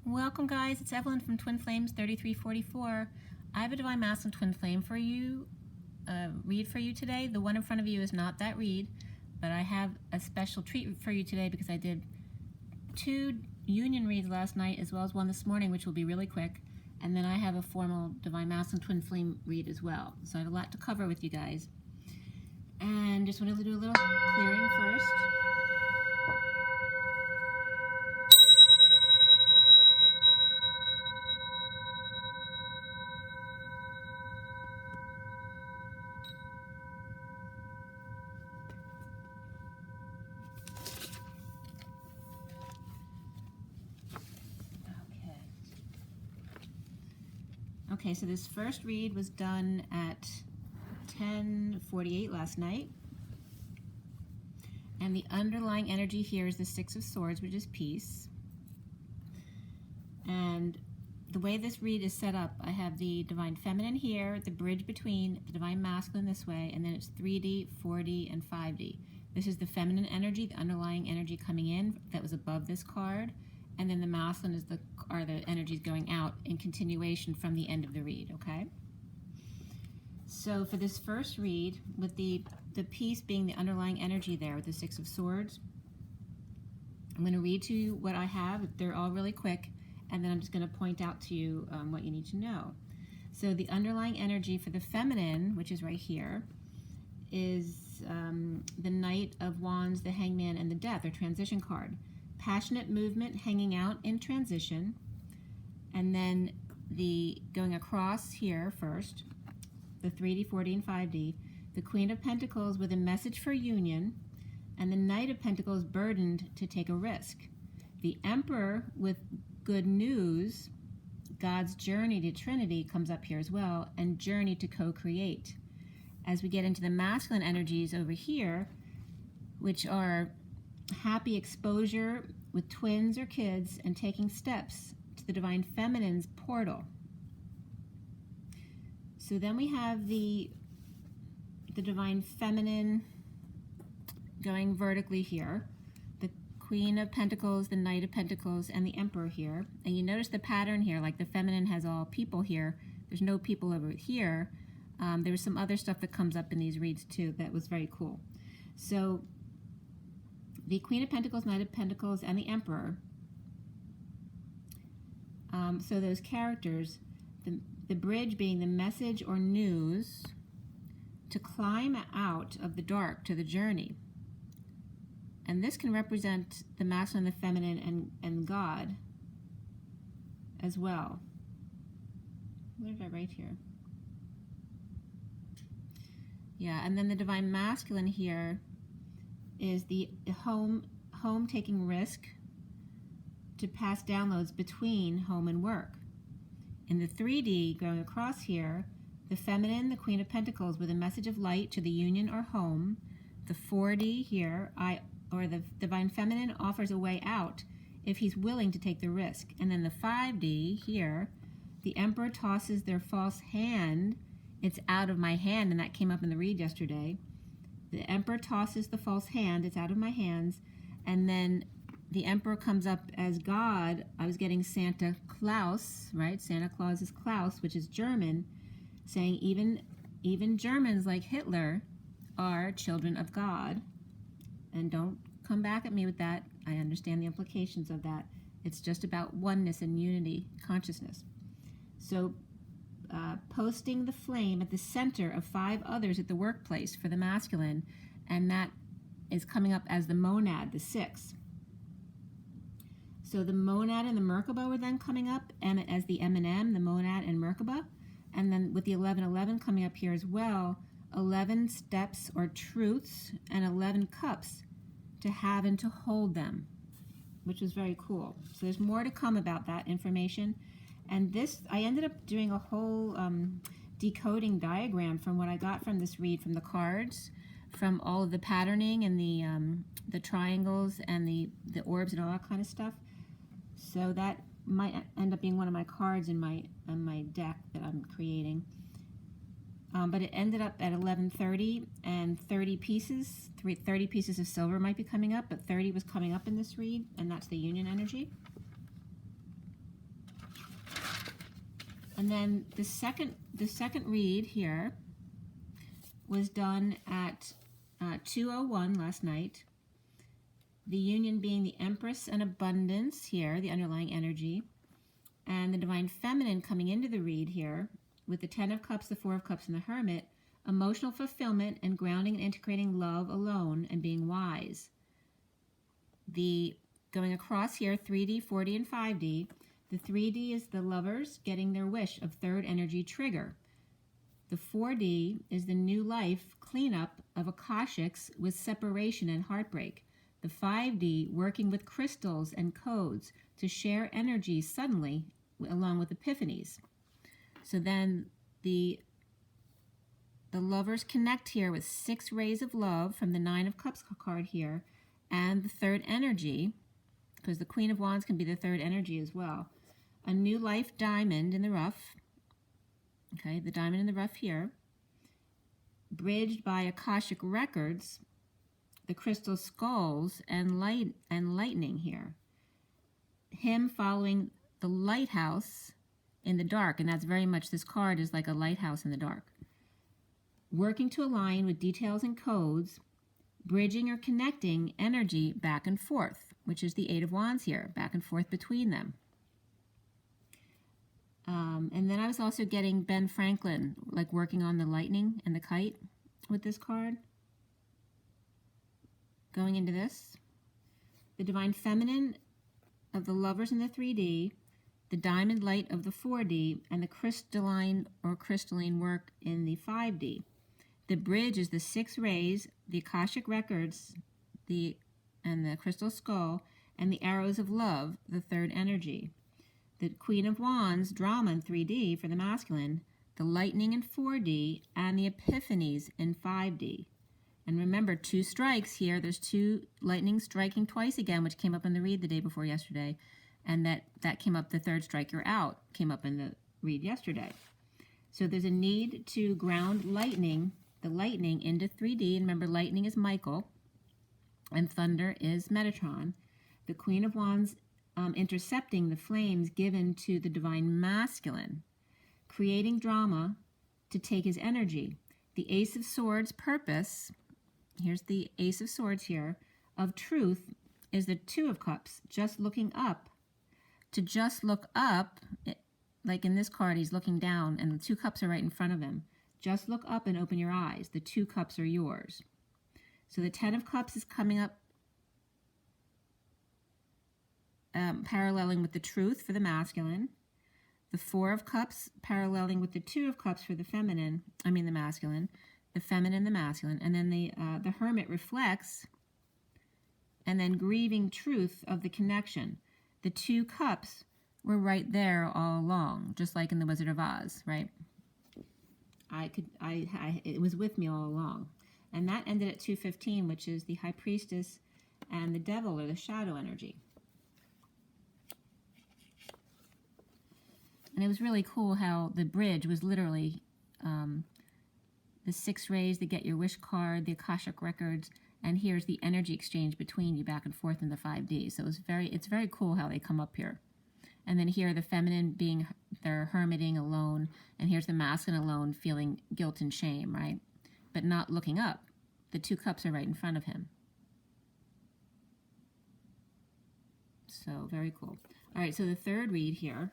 Welcome guys, it's Evelyn from Twin Flames 3344. I have a Divine Masculine Twin Flame for you, read for you today. The one in front of you is not that read, but I have a special treat for you today because I did 2 union reads last night as well as one this morning, which will be really quick. And then I have a formal Divine Masculine Twin Flame read as well. So I have a lot to cover with you guys. And just wanted to do a little clearing first. Okay, so this first read was done at 10:48 last night. And the underlying energy here is the Six of Swords, which is peace. And the way this read is set up, I have the Divine Feminine here, the bridge between the Divine Masculine this way, and then it's 3D, 4D, and 5D. This is the feminine energy, the underlying energy coming in that was above this card. And then the masculine is are the energies going out in continuation from the end of the read, okay? So for this first read, with the peace being the underlying energy there with the Six of Swords, I'm going to read to you what I have. They're all really quick, and then I'm just going to point out to you what you need to know. So the underlying energy for the feminine, which is right here, is the Knight of Wands, the Hangman, and the Death, or transition card. Passionate movement hanging out in transition, and then going across here first, the 3D, 4D, and 5D, the Queen of Pentacles with a message for union, and the Knight of Pentacles burdened to take a risk. The Emperor with good news, God's journey to Trinity comes up here as well, and journey to co-create. As we get into the masculine energies over here, which are happy exposure with twins or kids and taking steps to the Divine Feminine's portal. So then we have the Divine Feminine going vertically here, the Queen of Pentacles, the Knight of Pentacles, and the Emperor here. And you notice the pattern here, like the feminine has all people here. There's no people over here. There was some other stuff that comes up in these reads too that was very cool. So the Queen of Pentacles, Knight of Pentacles, and the Emperor. So those characters, the bridge being the message or news to climb out of the dark to the journey. And this can represent the masculine, the feminine, and God as well. What did I write here? Yeah, and then the Divine Masculine here is the home taking risk to pass downloads between home and work. In the 3D going across here, the feminine, the Queen of Pentacles with a message of light to the union or home. The 4D here, the Divine Feminine offers a way out if he's willing to take the risk. And then the 5D here, the Emperor tosses their false hand. It's out of my hand, and that came up in the read yesterday. The Emperor tosses the false hand, it's out of my hands, and then the Emperor comes up as God. I was getting Santa Claus, right? Santa Claus is Klaus, which is German, saying even Germans like Hitler are children of God. And don't come back at me with that. I understand the implications of that. It's just about oneness and unity consciousness. So posting the flame at the center of 5 others at the workplace for the masculine, and that is coming up as the monad, the 6. So the monad and the Merkaba were then coming up and as the M&M, the monad and Merkaba, and then with the 1111 coming up here as well, 11 steps or truths and 11 cups to have and to hold them, which was very cool. So there's more to come about that information. And this, I ended up doing a whole decoding diagram from what I got from this read, from the cards, from all of the patterning and the triangles and the orbs and all that kind of stuff. So that might end up being one of my cards in my deck that I'm creating. But it ended up at 11:30 and 30 pieces. 30 pieces of silver might be coming up, but 30 was coming up in this read, and that's the union energy. And then the second read here was done at 2:01 last night. The union being the Empress and Abundance here, the underlying energy, and the Divine Feminine coming into the read here with the Ten of Cups, the Four of Cups, and the Hermit, emotional fulfillment and grounding and integrating love alone and being wise. The going across here, 3D, 4D, and 5D. The 3D is the lovers getting their wish of third energy trigger. The 4D is the new life cleanup of Akashics with separation and heartbreak. The 5D working with crystals and codes to share energy suddenly along with epiphanies. So then the lovers connect here with 6 rays of love from the 9 of Cups card here and the third energy, because the Queen of Wands can be the third energy as well. A new life diamond in the rough. Okay, the diamond in the rough here, bridged by Akashic records, the crystal skulls, and lightning here. Him following the lighthouse in the dark, and that's very much, this card is like a lighthouse in the dark. Working to align with details and codes, bridging or connecting energy back and forth, which is the 8 of Wands here, back and forth between them. And then I was also getting Ben Franklin, like working on the lightning and the kite with this card. Going into this, the Divine Feminine of the lovers in the 3D, the diamond light of the 4D, and the crystalline work in the 5D. The bridge is the 6 rays, the Akashic records, and the crystal skull, and the arrows of love, the third energy. The Queen of Wands drama in 3D for the masculine, the lightning in 4D, and the epiphanies in 5D. And remember, 2 strikes here. There's 2 lightning striking twice again, which came up in the read the day before yesterday. And that came up, the third strike you're out, came up in the read yesterday. So there's a need to ground the lightning into 3D. And remember, lightning is Michael, and thunder is Metatron. The Queen of Wands intercepting the flames given to the Divine Masculine, creating drama to take his energy. The Ace of Swords purpose, here's the Ace of Swords here, of truth is the 2 of Cups, just looking up. To just look up, like in this card, he's looking down and the 2 cups are right in front of him. Just look up and open your eyes. The 2 cups are yours. So the 10 of Cups is coming up, paralleling with the truth for the masculine. The 4 of Cups paralleling with the 2 of Cups for the masculine. The feminine, the masculine. And then the Hermit reflects, and then grieving truth of the connection. The 2 cups were right there all along, just like in the Wizard of Oz, right? It was with me all along. And that ended at 2:15, which is the High Priestess and the Devil, or the shadow energy. And it was really cool how the bridge was literally the 6 rays, the Get Your Wish card, the Akashic records, and here's the energy exchange between you back and forth in the 5D. So it's very cool how they come up here. And then here the feminine being, they're hermiting alone, and here's the masculine alone feeling guilt and shame, right? But not looking up. The 2 cups are right in front of him. So very cool. All right, so the third read here.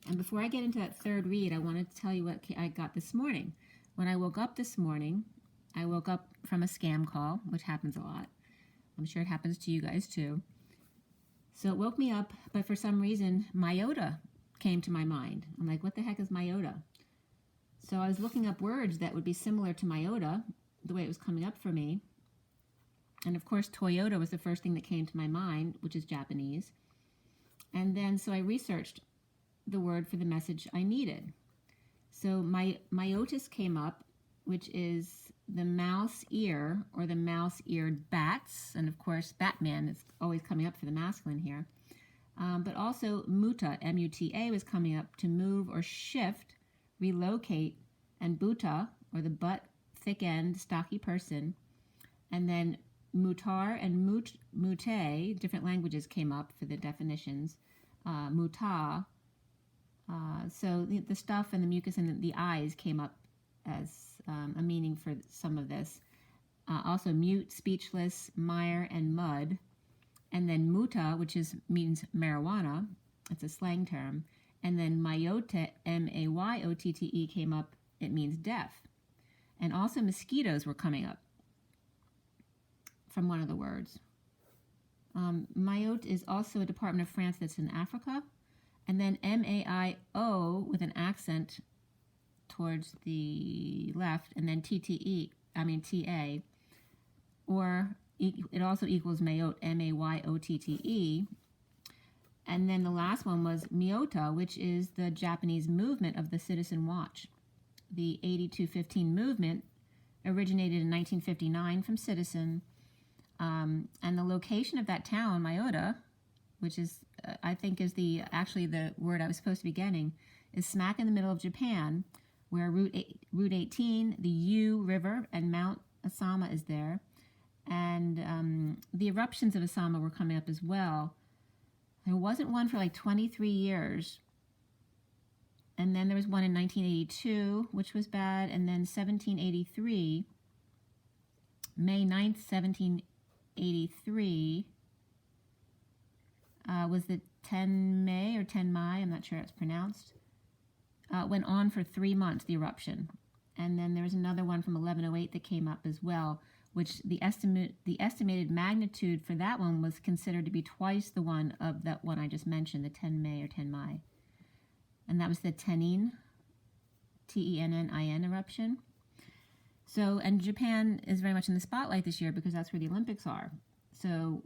And before I get into that third read, I wanted to tell you what I got this morning. When I woke up this morning, I woke up from a scam call, which happens a lot. I'm sure it happens to you guys too. So it woke me up, but for some reason, myota came to my mind. I'm like, what the heck is myota? So I was looking up words that would be similar to myota, the way it was coming up for me. And of course, Toyota was the first thing that came to my mind, which is Japanese. And then, so I researched the word for the message I needed. So myotis came up, which is the mouse ear, or the mouse-eared bats. And of course, Batman is always coming up for the masculine here. But also muta, M-U-T-A, was coming up to move or shift, relocate, and buta, or the butt, thick end, stocky person. And then mutar and mute, different languages came up for the definitions. Muta So the stuff and the mucus and the eyes came up as a meaning for some of this. Also mute, speechless, mire, and mud. And then muta, which means marijuana. It's a slang term. And then mayotte, M-A-Y-O-T-T-E, came up. It means deaf. And also mosquitoes were coming up from one of the words. Mayotte is also a department of France that's in Africa. And then M-A-I-O with an accent towards the left, and then T-A, or it also equals Mayotte, M-A-Y-O-T-T-E. And then the last one was Miyota, which is the Japanese movement of the Citizen Watch. The 8215 movement originated in 1959 from Citizen, and the location of that town, Miyota, which is, I think is actually the word I was supposed to be getting, is smack in the middle of Japan, where Route 18, the Yu River, and Mount Asama is there. And the eruptions of Asama were coming up as well. There wasn't one for like 23 years. And then there was one in 1982, which was bad. And then 1783, May 9th, 1783, was the 10 May or 10 Mai, I'm not sure how it's pronounced. Went on for 3 months, the eruption. And then there was another one from 1108 that came up as well, which the estimated magnitude for that one was considered to be twice the one of that one I just mentioned, the 10 May or 10 Mai. And that was the Tennin, Tennin eruption. So, and Japan is very much in the spotlight this year because that's where the Olympics are. So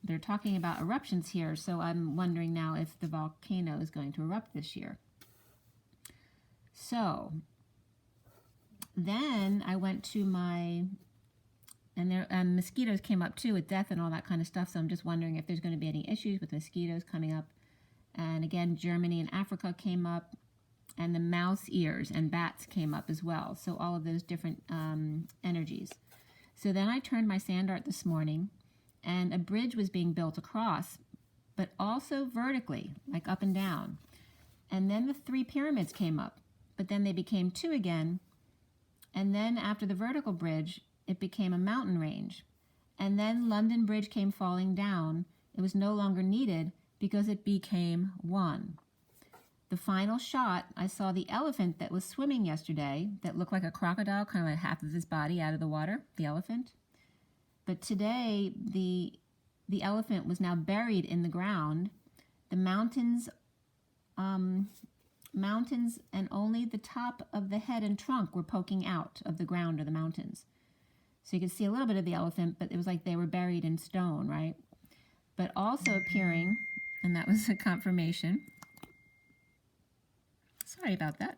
they're talking about eruptions here, so I'm wondering now if the volcano is going to erupt this year. So then I went to and mosquitoes came up too with death and all that kind of stuff, so I'm just wondering if there's going to be any issues with mosquitoes coming up. And again, Germany and Africa came up, and the mouse ears and bats came up as well, so all of those different energies. So then I turned my sand art this morning, and a bridge was being built across, but also vertically, like up and down. And then the 3 pyramids came up, but then they became 2 again. And then after the vertical bridge, it became a mountain range. And then London Bridge came falling down. It was no longer needed because it became 1. The final shot, I saw the elephant that was swimming yesterday that looked like a crocodile, kind of like half of his body out of the water, the elephant. But today, the elephant was now buried in the ground. The mountains and only the top of the head and trunk were poking out of the ground or the mountains. So you could see a little bit of the elephant, but it was like they were buried in stone, right? But also appearing, and that was a confirmation. Sorry about that.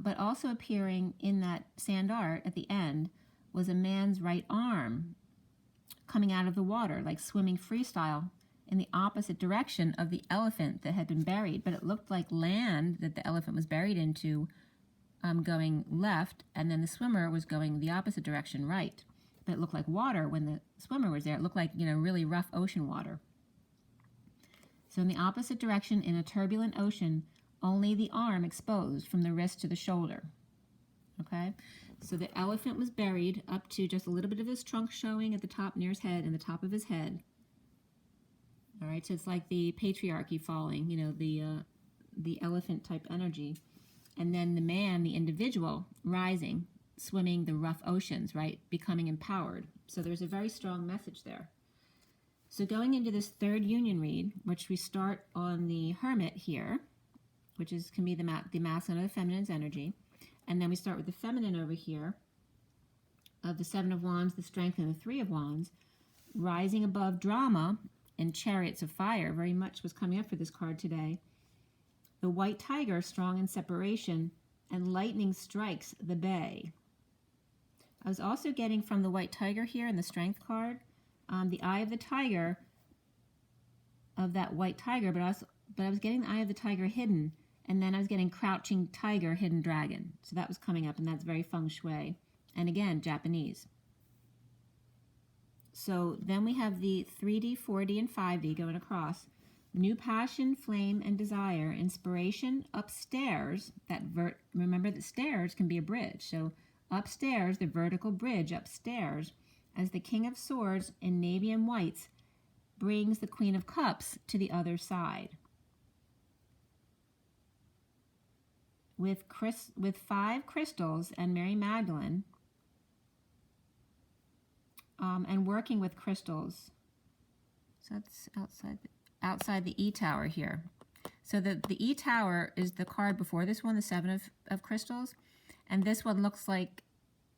But also appearing in that sand art at the end was a man's right arm coming out of the water, like swimming freestyle in the opposite direction of the elephant that had been buried. But it looked like land that the elephant was buried into, going left, and then the swimmer was going the opposite direction, right. But it looked like water when the swimmer was there. It looked like, really rough ocean water. So in the opposite direction in a turbulent ocean, only the arm exposed from the wrist to the shoulder. Okay? So the elephant was buried up to just a little bit of his trunk showing at the top near his head and the top of his head. All right, so it's like the patriarchy falling, the elephant type energy. And then the man, the individual, rising, swimming the rough oceans, right? Becoming empowered. So there's a very strong message there. So going into this third union read, which we start on the Hermit here, which can be the masculine or the feminine's energy. And then we start with the feminine over here, of the 7 of Wands, the Strength, and the 3 of Wands, rising above drama and Chariots of Fire. Very much was coming up for this card today. The White Tiger, strong in separation, and lightning strikes the bay. I was also getting from the White Tiger here in the Strength card, the Eye of the Tiger, of that White Tiger, but I was getting the Eye of the Tiger hidden, And then I was getting crouching tiger, hidden dragon. So that was coming up, and that's very feng shui. And again, Japanese. So then we have the 3D, 4D, and 5D going across. New passion, flame, and desire. Inspiration, upstairs. Remember that stairs can be a bridge. So upstairs, the vertical bridge upstairs, as the King of Swords in navy and whites brings the Queen of Cups to the other side. With 5 crystals and Mary Magdalene, and working with crystals. So that's outside the E tower here. So the E tower is the card before this one, the 7 of crystals, and this one looks like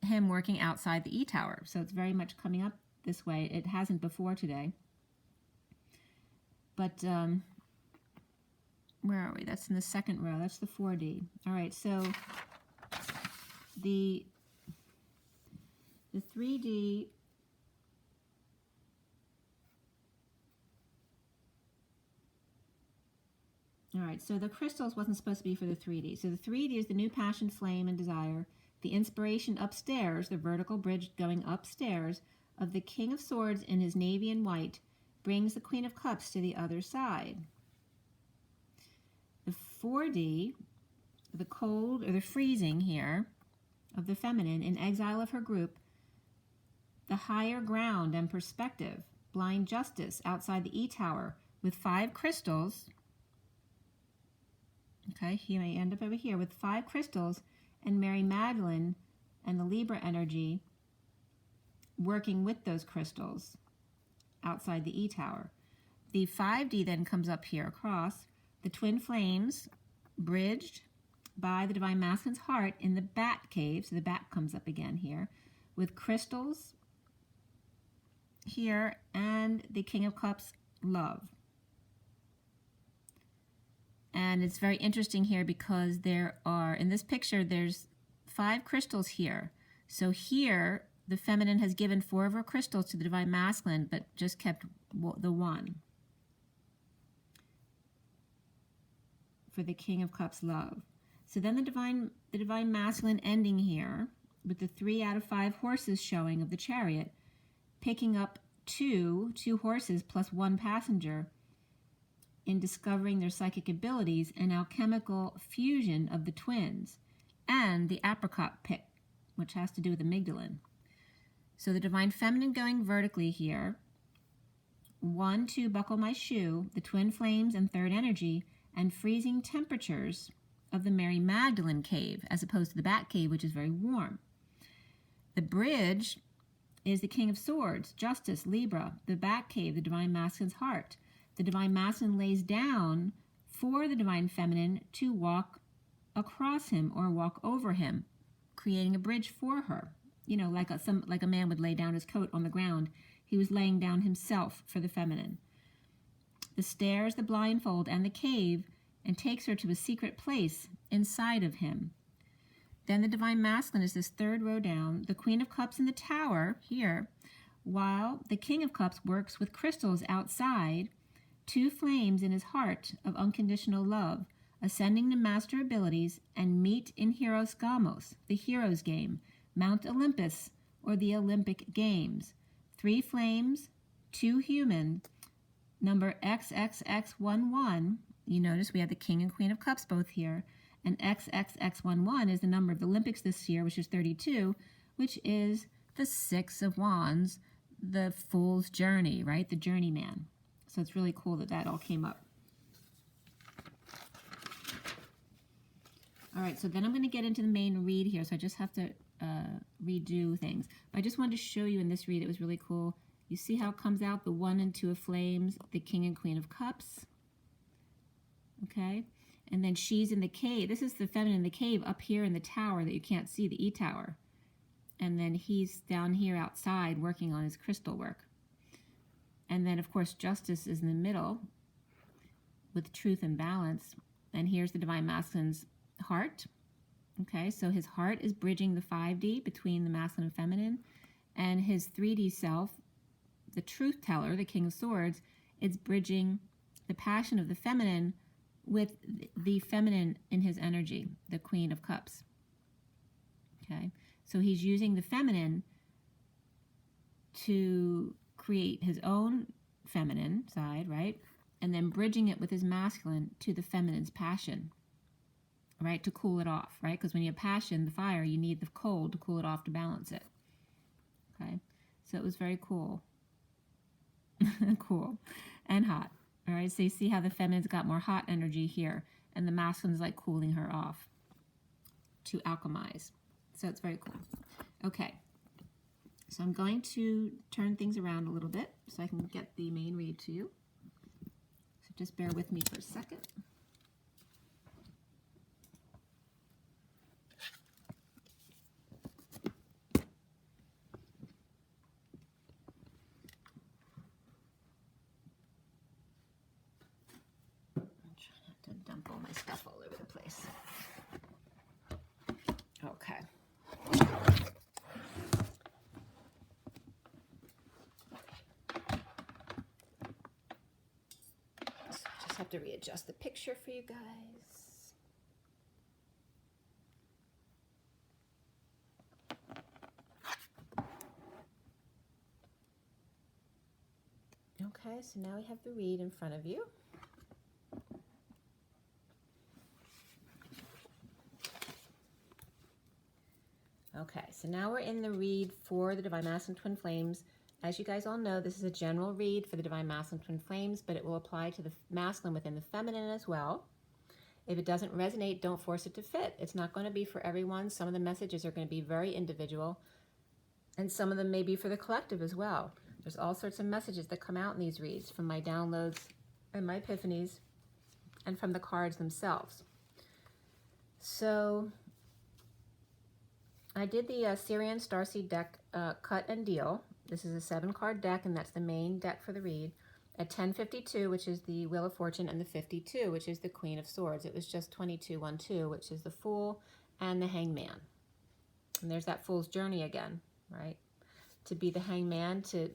him working outside the E tower. So it's very much coming up this way. It hasn't before today. But where are we? That's in the second row. That's the 4D. All right, so the 3D, all right, so the crystals wasn't supposed to be for the 3D. So the 3D is the new passion, flame, and desire. The inspiration upstairs, the vertical bridge going upstairs, of the King of Swords in his navy and white brings the Queen of Cups to the other side. The 4D, the cold or the freezing here of the feminine in exile of her group, the higher ground and perspective, blind justice outside the E tower with 5 crystals. Okay, he may end up over here with 5 crystals and Mary Magdalene and the Libra energy working with those crystals outside the E tower. The 5D then comes up here across, the twin flames bridged by the Divine Masculine's heart in the bat cave. So the bat comes up again here with crystals here and the King of Cups love. And it's very interesting here because there are, in this picture, there's 5 crystals here. So here, the feminine has given 4 of her crystals to the Divine Masculine, but just kept the 1 for the King of Cups love. So then the Divine Masculine ending here with the 3 out of 5 horses showing of the chariot, picking up two horses plus 1 passenger, in discovering their psychic abilities and alchemical fusion of the twins, and the apricot pick, which has to do with amygdalin. So the Divine Feminine going vertically here, 1, 2, buckle my shoe, the twin flames and third energy, and freezing temperatures of the Mary Magdalene cave, as opposed to the bat cave, which is very warm. The bridge is the King of Swords, Justice, Libra, the bat cave, the Divine Masculine's heart. The Divine Masculine lays down for the Divine Feminine to walk across him or walk over him, creating a bridge for her. You know, like a man would lay down his coat on the ground. He was laying down himself for the feminine. The stairs, the blindfold, and the cave, and takes her to a secret place inside of him. Then the Divine Masculine is this 3rd row down, the Queen of Cups in the tower here, while the King of Cups works with crystals outside, 2 flames in his heart of unconditional love, ascending to master abilities and meet in Heroes Gamos, the hero's game, Mount Olympus, or the Olympic Games. 3 flames, 2 human, number XXX11. You notice we have the King and Queen of Cups both here, and XXX11 is the number of the Olympics this year, which is 32, which is the 6 of Wands, the Fool's Journey, right? The journeyman. So it's really cool that that all came up. All right, so then I'm going to get into the main read here, so I just have to redo things. But I just wanted to show you in this read, it was really cool. You see how it comes out, the 1 and 2 of flames, the King and Queen of Cups. Okay, and then she's in the cave. This is the feminine in the cave up here in the tower that you can't see, the E tower. And then he's down here outside working on his crystal work. And then, of course, Justice is in the middle with truth and balance. And here's the Divine Masculine's heart. Okay, so his heart is bridging the 5D between the masculine and feminine. And his 3D self, the truth teller, the King of Swords, is bridging the passion of the feminine with the feminine in his energy, the Queen of Cups. Okay, so he's using the feminine to create his own feminine side, right? And then bridging it with his masculine to the feminine's passion, right? To cool it off, right? Because when you have passion, the fire, you need the cold to cool it off to balance it. Okay, so it was very cool. Cool and hot. All right, so you see how the feminine's got more hot energy here, and the masculine's like cooling her off to alchemize. So it's very cool. Okay, so I'm going to turn things around a little bit so I can get the main read to you. So just bear with me for a second. Dump all my stuff all over the place. Okay. So I just have to readjust the picture for you guys. Okay, so now we have the read in front of you. Okay, so now we're in the read for the Divine Masculine Twin Flames. As you guys all know, this is a general read for the Divine Masculine Twin Flames, but it will apply to the masculine within the feminine as well. If it doesn't resonate, don't force it to fit. It's not going to be for everyone. Some of the messages are going to be very individual, and some of them may be for the collective as well. There's all sorts of messages that come out in these reads from my downloads and my epiphanies and from the cards themselves. So I did the SIRIAN Starseed deck cut and deal. This is a 7-card deck, and that's the main deck for the read. At 1052, which is the Wheel of Fortune, and the 52, which is the Queen of Swords. It was just 2212, which is the Fool and the Hangman. And there's that Fool's journey again, right? To be the Hangman, to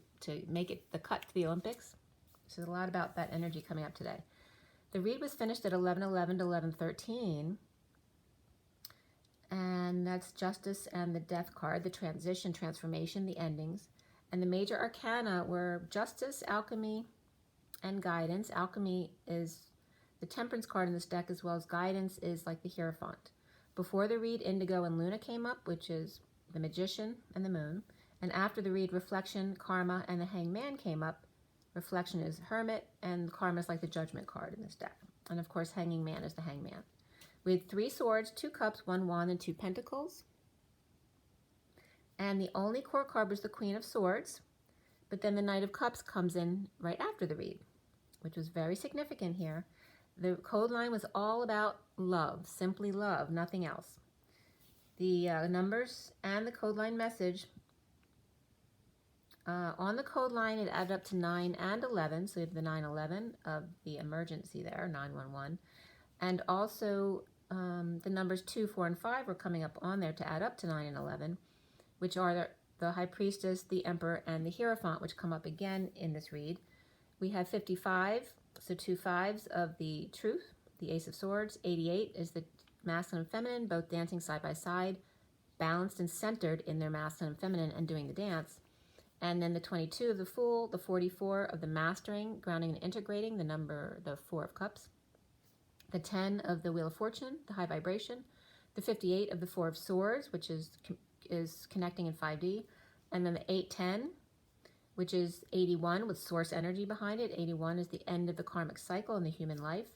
make it the cut to the Olympics. So there's a lot about that energy coming up today. The read was finished at 11:11 to 11:13. And that's Justice and the Death card, the transition, transformation, the endings. And the major arcana were Justice, Alchemy, and Guidance. Alchemy is the Temperance card in this deck, as well as Guidance is like the Hierophant. Before the read, Indigo and Luna came up, which is the Magician and the Moon. And after the read, Reflection, Karma, and the Hangman came up. Reflection is Hermit, and Karma is like the Judgment card in this deck. And of course, Hanging Man is the Hangman. We had 3 swords, 2 cups, 1 wand, and 2 pentacles. And the only court card was the Queen of Swords, but then the Knight of Cups comes in right after the read, which was very significant here. The code line was all about love, simply love, nothing else. The numbers and the code line message, on the code line it added up to 9 and 11, so you have the 911 of the emergency there, 911. And also the numbers 2, 4, and 5 were coming up on there to add up to 9 and 11, which are the High Priestess, the Emperor, and the Hierophant, which come up again in this read. We have 55, so 2 5s of the Truth, the Ace of Swords. 88 is the masculine and feminine, both dancing side by side, balanced and centered in their masculine and feminine and doing the dance. And then the 22 of the Fool, the 44 of the Mastering, grounding and integrating, the 4 of Cups. The 10 of the Wheel of Fortune, the High Vibration. The 58 of the 4 of Swords, which is connecting in 5D. And then the 810, which is 81 with source energy behind it. 81 is the end of the karmic cycle in the human life.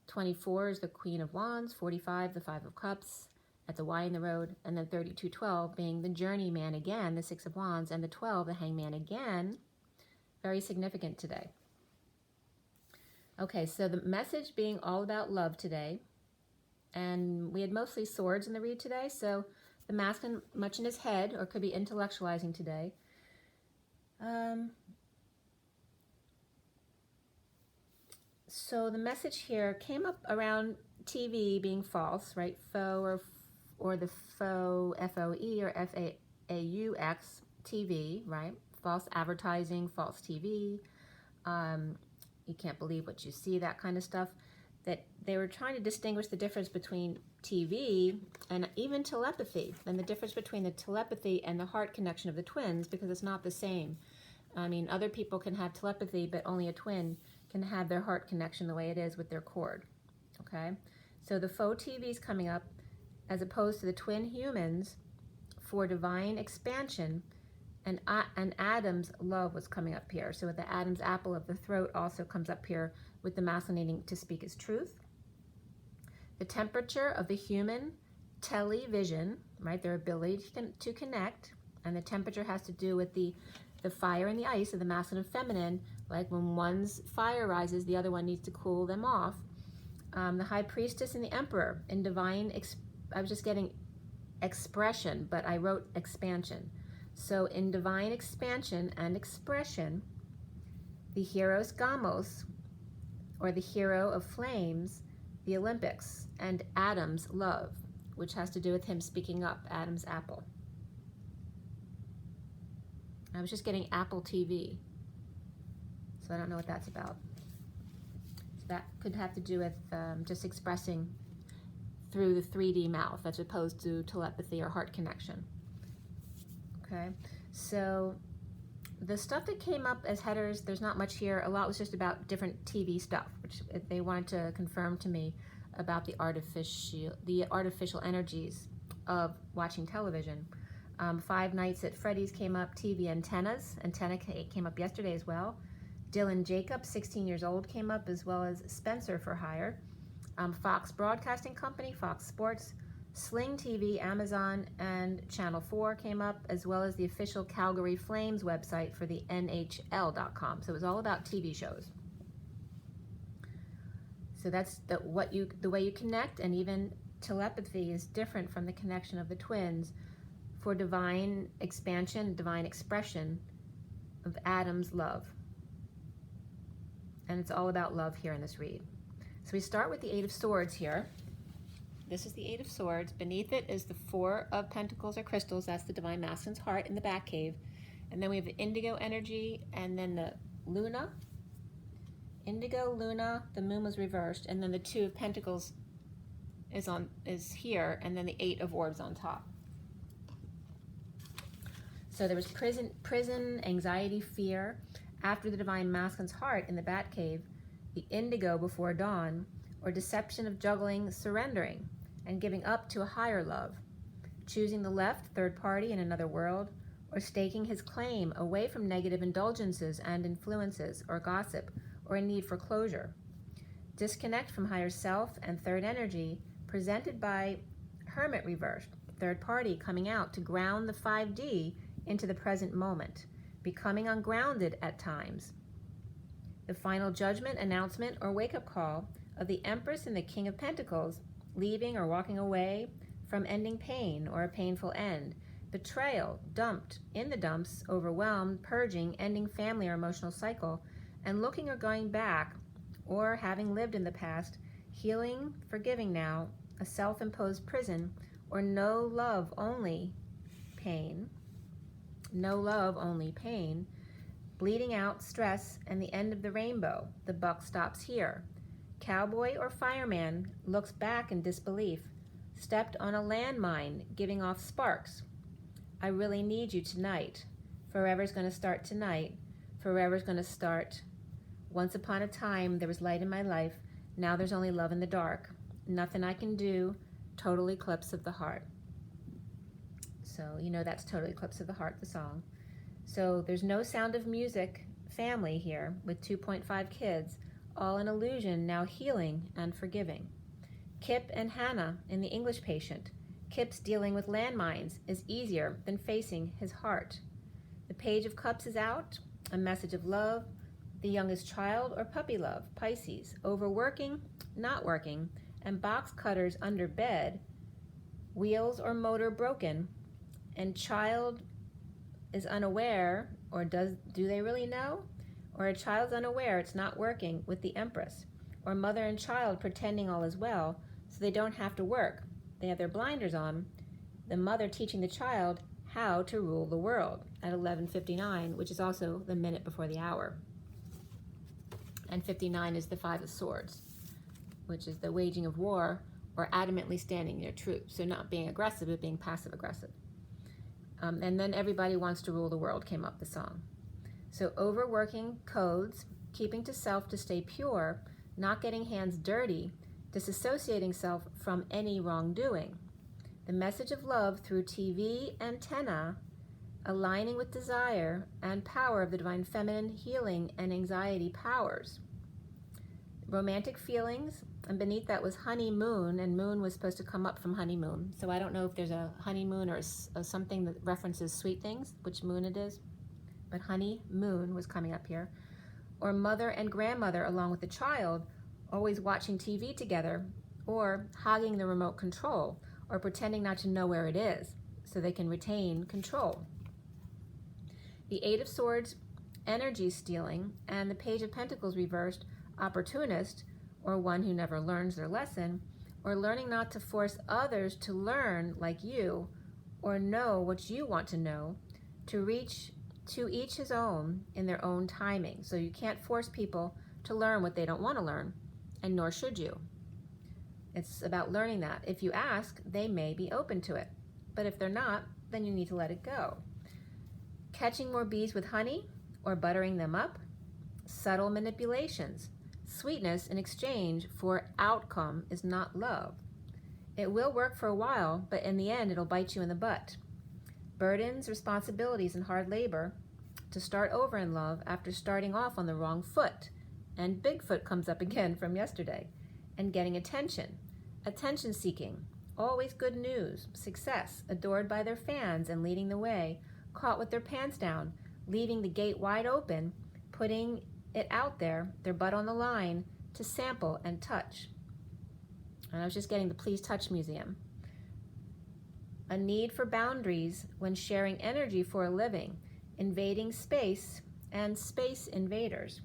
24 is the Queen of Wands. 45, the 5 of Cups at the Y in the road. And then 3212 being the Journeyman again, the 6 of Wands. And the 12, the Hangman again. Very significant today. Okay, so the message being all about love today. And we had mostly swords in the read today, so the masculine much in his head, or could be intellectualizing today. So the message here came up around TV being false, right? Faux or the faux, F-O-E or F-A-U-X, TV, right? False advertising, false TV. You can't believe what you see, that kind of stuff. that they were trying to distinguish the difference between TV and even telepathy, and the difference between the telepathy and the heart connection of the twins, because it's not the same. I mean, other people can have telepathy, but only a twin can have their heart connection the way it is with their cord, okay? So the faux TV is coming up as opposed to the twin humans for divine expansion, and Adam's love was coming up here. So with the Adam's apple of the throat also comes up here with the masculine needing to speak his truth. The temperature of the human television, right, their ability to connect, and the temperature has to do with the fire and the ice of the masculine and feminine. Like when one's fire rises, the other one needs to cool them off. The high priestess and the emperor in divine, I was just getting expression, but I wrote expansion. So in divine expansion and expression, the hero's Gamos, or the hero of flames, the Olympics, and Adam's love, which has to do with him speaking up, Adam's apple. I was just getting Apple TV, so I don't know what that's about. So that could have to do with just expressing through the 3D mouth as opposed to telepathy or heart connection. Okay, so the stuff that came up as headers, there's not much here. A lot was just about different TV stuff, which they wanted to confirm to me about the artificial energies of watching television. 5 Nights at Freddy's came up. TV antennas. Antenna came up yesterday as well. Dylan Jacobs, 16 years old, came up, as well as Spencer for Hire. Fox Broadcasting Company, Fox Sports, Sling TV, Amazon, and Channel 4 came up, as well as the official Calgary Flames website for the NHL.com. So it was all about TV shows. So that's the way you connect, and even telepathy is different from the connection of the twins for divine expansion, divine expression of Adam's love. And it's all about love here in this read. So we start with the 8 of Swords here. This is the 8 of Swords. Beneath it is the 4 of Pentacles or crystals. That's the Divine Masculine's heart in the back cave. And then we have the indigo energy, and then the Luna. Indigo, Luna, the moon was reversed, and then the 2 of Pentacles is here, and then the 8 of Orbs on top. So there was prison, anxiety, fear. After the Divine Masculine's heart in the bat cave, the indigo before dawn, or deception of juggling, surrendering, and giving up to a higher love, choosing the left, third party in another world, or staking his claim away from negative indulgences and influences, or gossip, or a need for closure. Disconnect from higher self and third energy, presented by Hermit reversed, third party coming out to ground the 5D into the present moment, becoming ungrounded at times. The final judgment, announcement, or wake-up call of the Empress and the King of Pentacles, leaving or walking away from ending pain or a painful end, betrayal, dumped, in the dumps, overwhelmed, purging, ending family or emotional cycle, and looking or going back, or having lived in the past, healing, forgiving now, a self-imposed prison, or no love, only pain, bleeding out, stress, and the end of the rainbow. The buck stops here. Cowboy or fireman looks back in disbelief, stepped on a landmine, giving off sparks. I really need you tonight. Forever's going to start tonight. Forever's going to start. Once upon a time, there was light in my life. Now there's only love in the dark. Nothing I can do. Total eclipse of the heart. So, you know that's Total Eclipse of the Heart, the song. So there's no Sound of Music family here with 2.5 kids, all an illusion, now healing and forgiving. Kip and Hannah in The English Patient. Kip's dealing with landmines is easier than facing his heart. The Page of Cups is out, a message of love. The youngest child or puppy love, Pisces. Overworking, not working, and box cutters under bed. Wheels or motor broken, and child is unaware, or do they really know? Or a child's unaware it's not working with the Empress. Or mother and child pretending all is well, so they don't have to work. They have their blinders on. The mother teaching the child how to rule the world at 11:59, which is also the minute before the hour. And 59 is the 5 of Swords, which is the waging of war, or adamantly standing their truth. So not being aggressive, but being passive aggressive. And then everybody wants to rule the world came up the song. So overworking codes, keeping to self to stay pure, not getting hands dirty, disassociating self from any wrongdoing. The message of love through TV antenna, aligning with desire and power of the divine feminine healing and anxiety powers. Romantic feelings, and beneath that was honeymoon, and moon was supposed to come up from honeymoon. So I don't know if there's a honeymoon or something that references sweet things, which moon it is, but honeymoon was coming up here. Or mother and grandmother along with the child, always watching TV together, or hogging the remote control, or pretending not to know where it is, so they can retain control. The Eight of Swords, energy stealing, and the Page of Pentacles reversed, opportunist, or one who never learns their lesson, or learning not to force others to learn like you, or know what you want to know, to reach to each his own in their own timing. So you can't force people to learn what they don't want to learn, and nor should you. It's about learning that. If you ask, they may be open to it. But if they're not, then you need to let it go. Catching more bees with honey, or buttering them up. Subtle manipulations. Sweetness in exchange for outcome is not love. It will work for a while, but in the end, it'll bite you in the butt. Burdens, responsibilities, and hard labor to start over in love after starting off on the wrong foot. And Bigfoot comes up again from yesterday. And getting attention. Attention seeking. Always good news. Success. Adored by their fans and leading the way. Caught with their pants down. Leaving the gate wide open. Putting it out there, their butt on the line, to sample and touch. And I was just getting the Please Touch Museum. A need for boundaries when sharing energy for a living, invading space, and space invaders.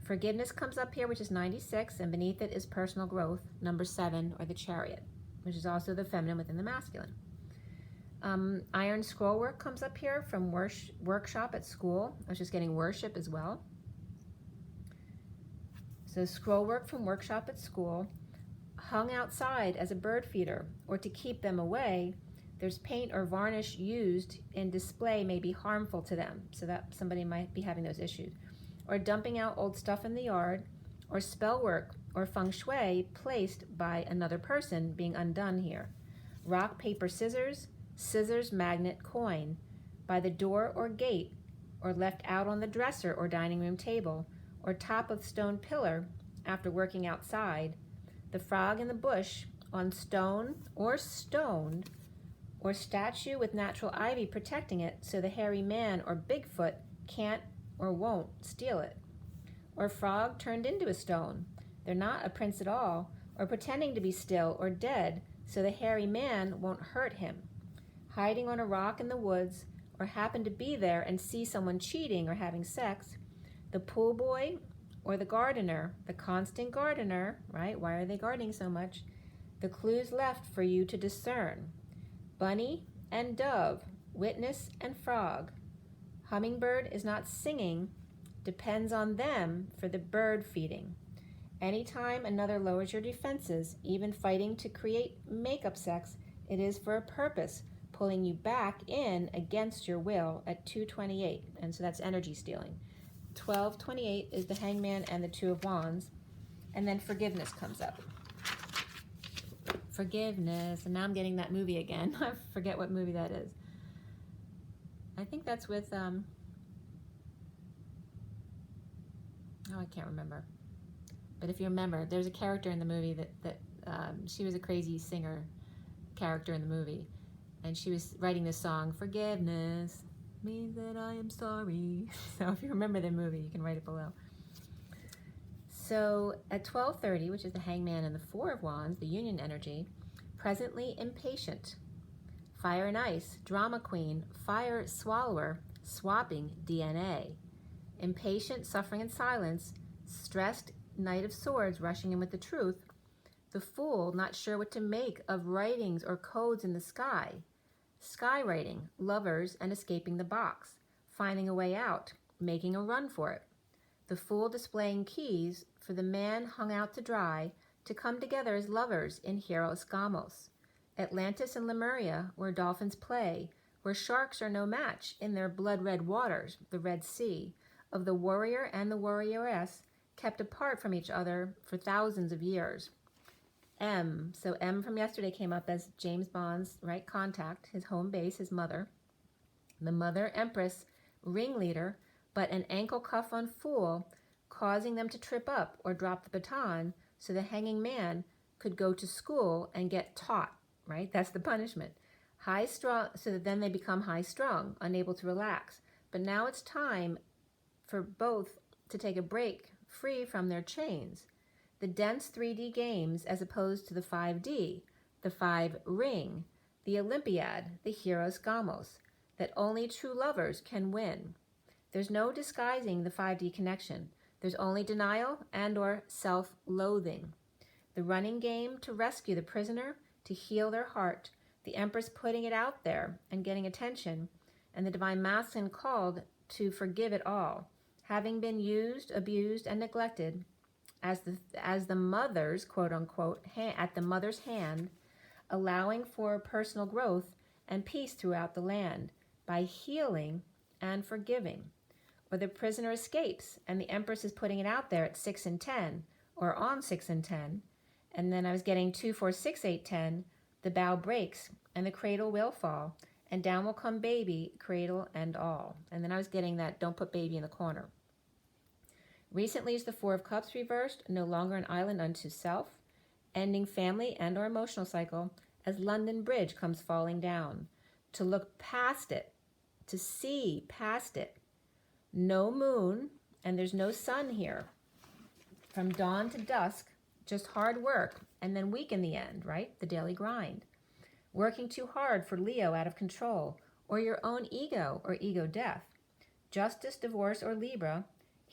Forgiveness comes up here, which is 96, and beneath it is personal growth, number 7, or the Chariot, which is also the feminine within the masculine. Iron scroll work comes up here from workshop at school. I was just getting worship as well. So scroll work from workshop at school, hung outside as a bird feeder, or to keep them away. There's paint or varnish used in display may be harmful to them, so that somebody might be having those issues. Or dumping out old stuff in the yard, or spell work or feng shui placed by another person being undone here. Rock, paper, scissors, scissors, magnet, coin, by the door or gate, or left out on the dresser or dining room table, or top of stone pillar after working outside. The frog in the bush on stone or stoned, or statue with natural ivy protecting it so the hairy man or Bigfoot can't or won't steal it. Or frog turned into a stone. They're not a prince at all, or pretending to be still or dead so the hairy man won't hurt him. Hiding on a rock in the woods, or happen to be there and see someone cheating or having sex. The pool boy or the gardener, the constant gardener, right? Why are they gardening so much? The clues left for you to discern. Bunny and dove, witness and frog. Hummingbird is not singing, depends on them for the bird feeding. Anytime another lowers your defenses, even fighting to create makeup sex, it is for a purpose, pulling you back in against your will at 228. And so that's energy stealing. 1228 is the Hangman and the Two of Wands. And then forgiveness comes up. Forgiveness. And now I'm getting that movie again. I forget what movie that is. I think that's with, oh, I can't remember. But if you remember, there's a character in the movie that she was a crazy singer character in the movie. And she was writing this song, forgiveness means that I am sorry. So if you remember the movie, you can write it below. So at 1230, which is the Hangman and the Four of Wands, the union energy, presently impatient. Fire and ice, drama queen, fire swallower, swapping DNA. Impatient, suffering in silence, stressed, Knight of Swords, rushing in with the truth. The Fool, not sure what to make of writings or codes in the sky. Skywriting, lovers and escaping the box, finding a way out, making a run for it. The Fool displaying keys for the man hung out to dry, to come together as lovers in Hieros Gamos, Atlantis and Lemuria, where dolphins play, where sharks are no match in their blood-red waters, the Red Sea, of the warrior and the warrioress, kept apart from each other for thousands of years. M, so M from yesterday came up as James Bond's right contact, his home base, his mother. The mother empress, ringleader, but an ankle cuff on Fool, causing them to trip up or drop the baton so the hanging man could go to school and get taught, right? That's the punishment. High strung, so that then they become high strung, unable to relax. But now it's time for both to take a break free from their chains. The dense 3D games as opposed to the 5D, the 5 ring, the Olympiad, the Hieros Gamos, that only true lovers can win. There's no disguising the 5D connection. There's only denial and or self-loathing. The running game to rescue the prisoner, to heal their heart, the Empress putting it out there and getting attention, and the Divine Masculine called to forgive it all, having been used, abused, and neglected as the mother's, quote unquote, at the mother's hand, allowing for personal growth and peace throughout the land by healing and forgiving. Or the prisoner escapes and the Empress is putting it out there at 6 and 10 or on 6 and 10. And then I was getting 2, 4, 6, 8, 10. The bow breaks and the cradle will fall and down will come baby, cradle and all. And then I was getting that don't put baby in the corner. Recently is the 4 of Cups reversed, no longer an island unto self, ending family and or emotional cycle as London Bridge comes falling down. To look past it, to see past it. No moon, and there's no sun here. From dawn to dusk, just hard work, and then week in the end, right? The daily grind. Working too hard for Leo out of control, or your own ego or ego death. Justice, divorce, or Libra.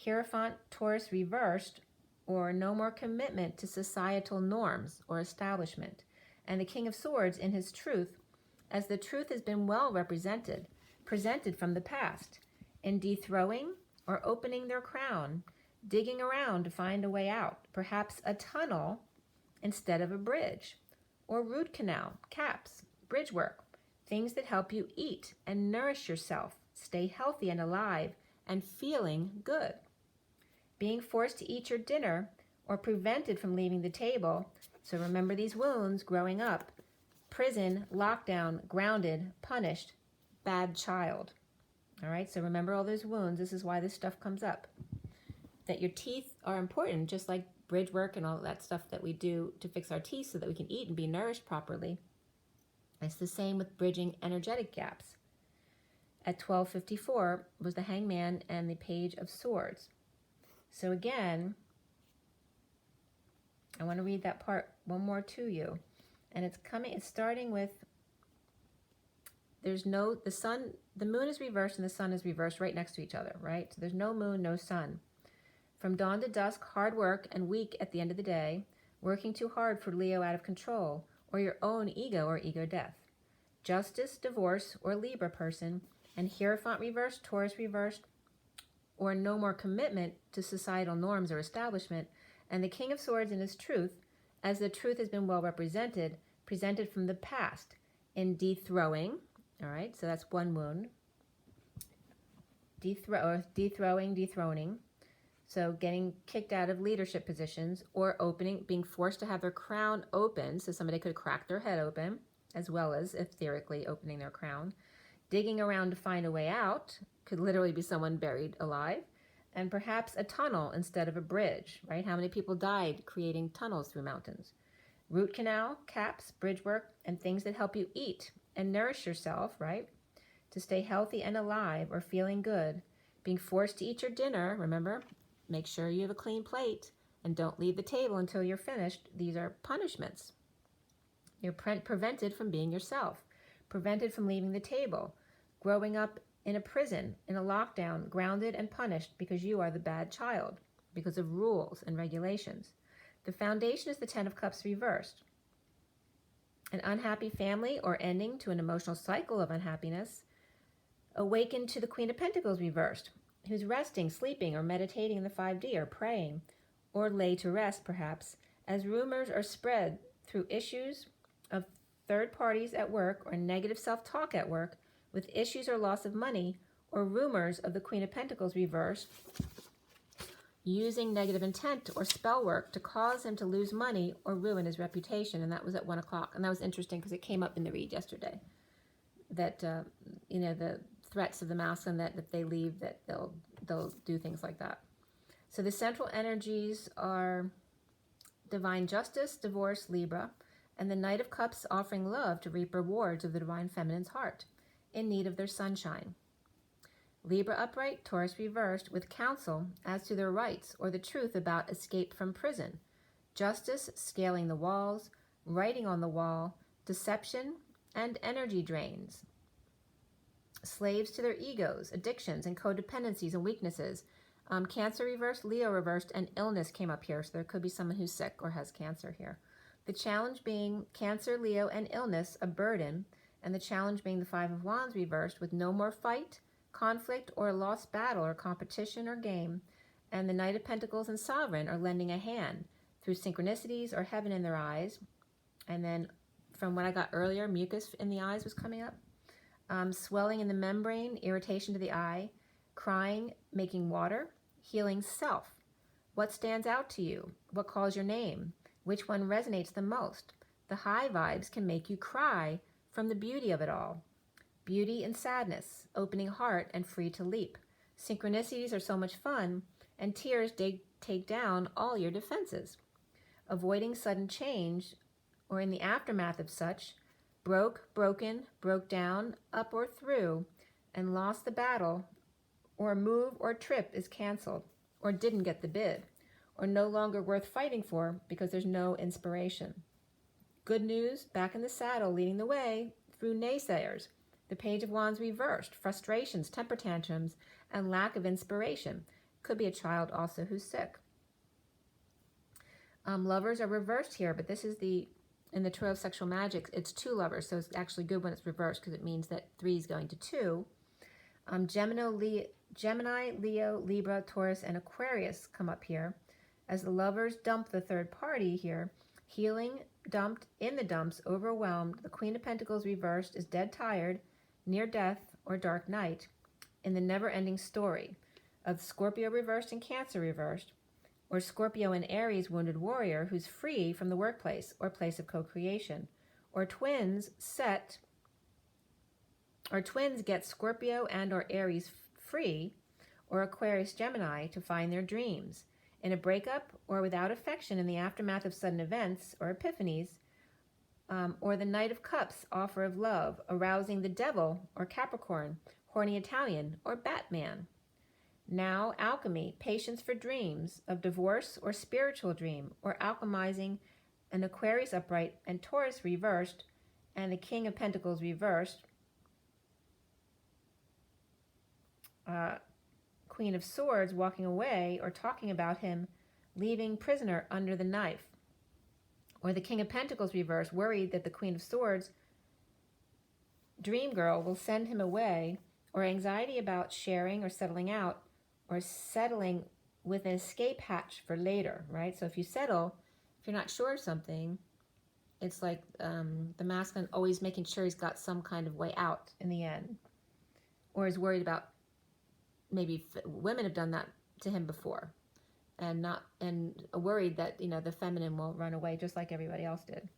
Hierophant, Taurus reversed, or no more commitment to societal norms or establishment. And the King of Swords in his truth, as the truth has been well represented, presented from the past, in dethrowing or opening their crown, digging around to find a way out, perhaps a tunnel instead of a bridge, or root canal, caps, bridge work, things that help you eat and nourish yourself, stay healthy and alive, and feeling good. Being forced to eat your dinner or prevented from leaving the table, so remember these wounds growing up, prison, lockdown, grounded, punished, bad child. All right, so remember all those wounds. This is why this stuff comes up. That your teeth are important, just like bridge work and all that stuff that we do to fix our teeth so that we can eat and be nourished properly. It's the same with bridging energetic gaps. At 12:54 was the Hangman and the Page of Swords. So again, I want to read that part one more to you. And it's starting with, the moon is reversed and the sun is reversed right next to each other, right? So there's no moon, no sun. From dawn to dusk, hard work and weak at the end of the day, working too hard for Leo out of control, or your own ego or ego death. Justice, divorce, or Libra person, and Hierophant reversed, Taurus reversed, or no more commitment to societal norms or establishment, and the King of Swords in his truth, as the truth has been well represented, presented from the past, in dethrowing, all right, so that's one wound, dethroning, so getting kicked out of leadership positions, or being forced to have their crown open, so somebody could crack their head open, as well as etherically opening their crown. Digging around to find a way out, could literally be someone buried alive, and perhaps a tunnel instead of a bridge, right? How many people died creating tunnels through mountains? Root canal, caps, bridge work, and things that help you eat and nourish yourself, right? To stay healthy and alive or feeling good. Being forced to eat your dinner, remember, make sure you have a clean plate and don't leave the table until you're finished. These are punishments. You're prevented from being yourself, prevented from leaving the table, growing up in a prison, in a lockdown, grounded and punished because you are the bad child, because of rules and regulations. The foundation is the 10 of Cups reversed. An unhappy family or ending to an emotional cycle of unhappiness. Awakened to the Queen of Pentacles reversed, who's resting, sleeping, or meditating in the 5D, or praying, or lay to rest perhaps, As rumors are spread through issues of third parties at work or negative self-talk at work with issues or loss of money or rumors of the Queen of Pentacles reversed, using negative intent or spell work to cause him to lose money or ruin his reputation. And that was at 1 o'clock. And that was interesting because it came up in the read yesterday that, you know, the threats of the masculine, that if they leave, that they'll do things like that. So the central energies are divine justice, divorce, Libra, and the Knight of Cups offering love to reap rewards of the divine feminine's heart in need of their sunshine. Libra upright, Taurus reversed with counsel as to their rights or the truth about escape from prison. Justice, scaling the walls, writing on the wall, deception, and energy drains. Slaves to their egos, addictions, and codependencies and weaknesses. Cancer reversed, Leo reversed, and illness came up here. So there could be someone who's sick or has cancer here. The challenge being Cancer, Leo, and illness, a burden, and the challenge being the Five of Wands reversed with no more fight, conflict, or a lost battle or competition or game, and the Knight of Pentacles and Sovereign are lending a hand through synchronicities or heaven in their eyes. And then from what I got earlier, mucus in the eyes was coming up. Swelling in the membrane, irritation to the eye, crying, making water, healing self. What stands out to you? What calls your name? Which one resonates the most? The high vibes can make you cry from the beauty of it all. Beauty and sadness, opening heart and free to leap. Synchronicities are so much fun, and tears take down all your defenses. Avoiding sudden change, or in the aftermath of such, broken, broke down, up or through, and lost the battle, or move or trip is canceled, or didn't get the bid, or no longer worth fighting for because there's no inspiration. Good news, back in the saddle, leading the way through naysayers. The Page of Wands reversed, frustrations, temper tantrums, and lack of inspiration. Could be a child also who's sick. Lovers are reversed here, but this is in the Tarot of Sexual Magic, it's 2 lovers, so it's actually good when it's reversed because it means that 3 is going to 2. Gemini, Leo, Libra, Taurus, and Aquarius come up here. As the lovers dump the third party here, healing, dumped, in the dumps, overwhelmed, the Queen of Pentacles reversed is dead tired, near death, or dark night, in the never-ending story of Scorpio reversed and Cancer reversed, or Scorpio and Aries wounded warrior who's free from the workplace or place of co-creation, or twins get Scorpio and or Aries free, or Aquarius Gemini to find their dreams. In a breakup or without affection in the aftermath of sudden events or epiphanies, or the Knight of Cups, offer of love, arousing the devil or Capricorn, horny Italian, or Batman. Now, alchemy, patience for dreams of divorce or spiritual dream, or alchemizing an Aquarius upright and Taurus reversed, and the King of Pentacles reversed. Queen of Swords walking away or talking about him leaving prisoner under the knife. Or the King of Pentacles reversed, worried that the Queen of Swords dream girl will send him away, or anxiety about sharing or settling out, or settling with an escape hatch for later, right? So if you settle, if you're not sure of something, it's like the masculine always making sure he's got some kind of way out in the end, or is worried about, maybe women have done that to him before, and worried that, you know, the feminine will run away just like everybody else did.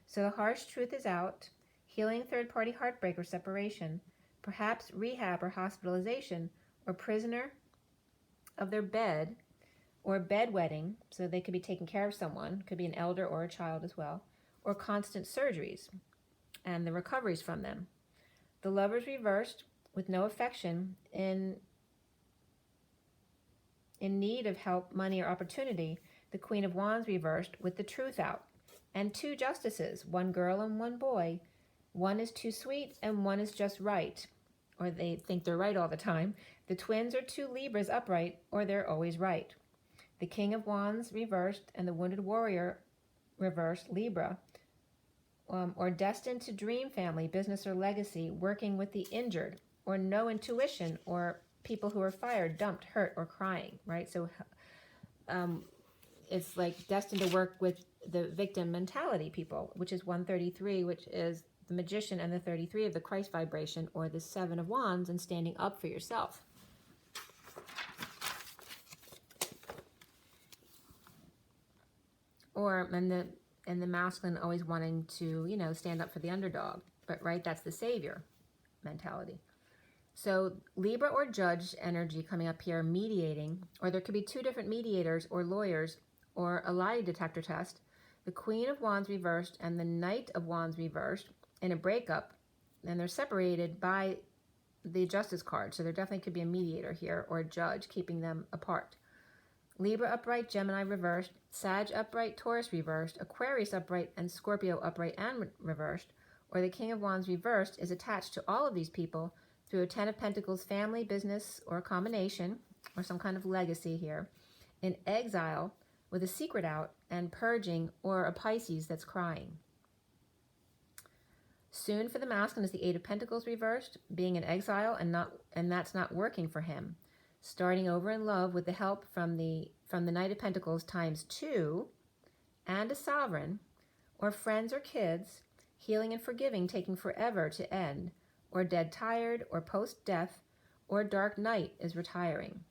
So the harsh truth is out, healing third-party heartbreak or separation, perhaps rehab or hospitalization, or prisoner of their bed, or bedwetting, so they could be taking care of someone, could be an elder or a child as well, or constant surgeries and the recoveries from them. The lovers reversed with no affection, in need of help, money, or opportunity. The Queen of Wands reversed with the truth out. And 2 justices, 1 girl and 1 boy. One is too sweet and one is just right, or they think they're right all the time. The twins are 2 Libras upright, or they're always right. The King of Wands reversed and the wounded warrior reversed, Libra, or destined to dream family, business, or legacy, working with the injured, or no intuition, or people who are fired, dumped, hurt, or crying, right? So it's like destined to work with the victim mentality people, which is 133, which is the Magician, and the 33 of the Christ vibration, or the 7 of Wands, and standing up for yourself. Or, and the masculine always wanting to, you know, stand up for the underdog. But, right, that's the savior mentality. So Libra or Judge energy coming up here, mediating, or there could be two different mediators or lawyers, or a lie detector test. The Queen of Wands reversed and the Knight of Wands reversed in a breakup, and they're separated by the Justice card. So there definitely could be a mediator here, or a judge keeping them apart. Libra upright, Gemini reversed, Sag upright, Taurus reversed, Aquarius upright, and Scorpio upright and reversed, or the King of Wands reversed is attached to all of these people through a 10 of Pentacles family, business, or a combination, or some kind of legacy here, in exile with a secret out and purging, or a Pisces that's crying. Soon for the masculine is the 8 of Pentacles reversed, being in exile and that's not working for him. Starting over in love with the help from the Knight of Pentacles ×2, and a sovereign, or friends or kids, healing and forgiving taking forever to end, or dead tired, or post-death, or dark night is retiring.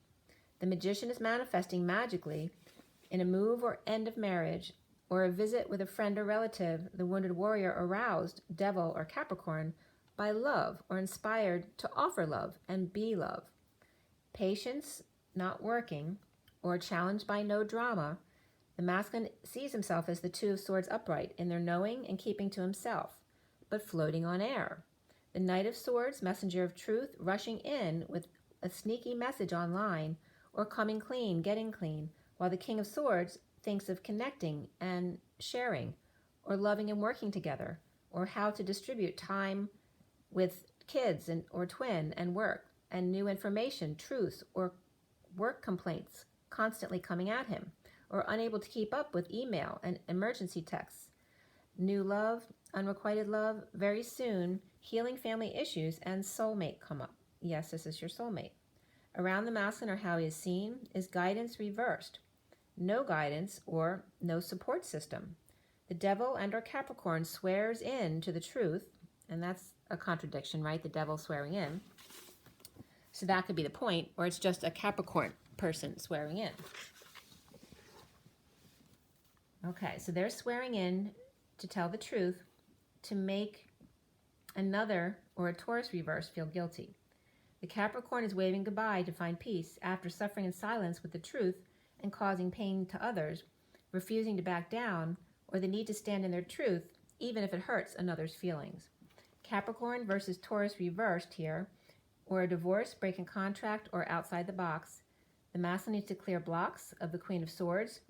The Magician is manifesting magically in a move or end of marriage, or a visit with a friend or relative, the Wounded Warrior aroused, Devil or Capricorn, by love, or inspired to offer love and be love. Patience not working, or challenged by no drama, the masculine sees himself as the 2 of Swords upright in their knowing and keeping to himself, but floating on air. The Knight of Swords, messenger of truth, rushing in with a sneaky message online, or coming clean, getting clean, while the King of Swords thinks of connecting and sharing, or loving and working together, or how to distribute time with kids or twin and work, and new information, truth, or work complaints constantly coming at him, or unable to keep up with email and emergency texts. New love, unrequited love, very soon, healing family issues, and soulmate come up. Yes, this is your soulmate. Around the masculine, or how he is seen, is guidance reversed. No guidance or no support system. The Devil and or Capricorn swears in to the truth, and that's a contradiction, right? The Devil swearing in. So that could be the point, or it's just a Capricorn person swearing in. Okay, so they're swearing in to tell the truth, to make another, or a Taurus reverse, feel guilty. The Capricorn is waving goodbye to find peace after suffering in silence with the truth and causing pain to others, refusing to back down, or the need to stand in their truth, even if it hurts another's feelings. Capricorn versus Taurus reversed here, or a divorce, breaking contract, or outside the box. The masculine needs to clear blocks of the Queen of Swords,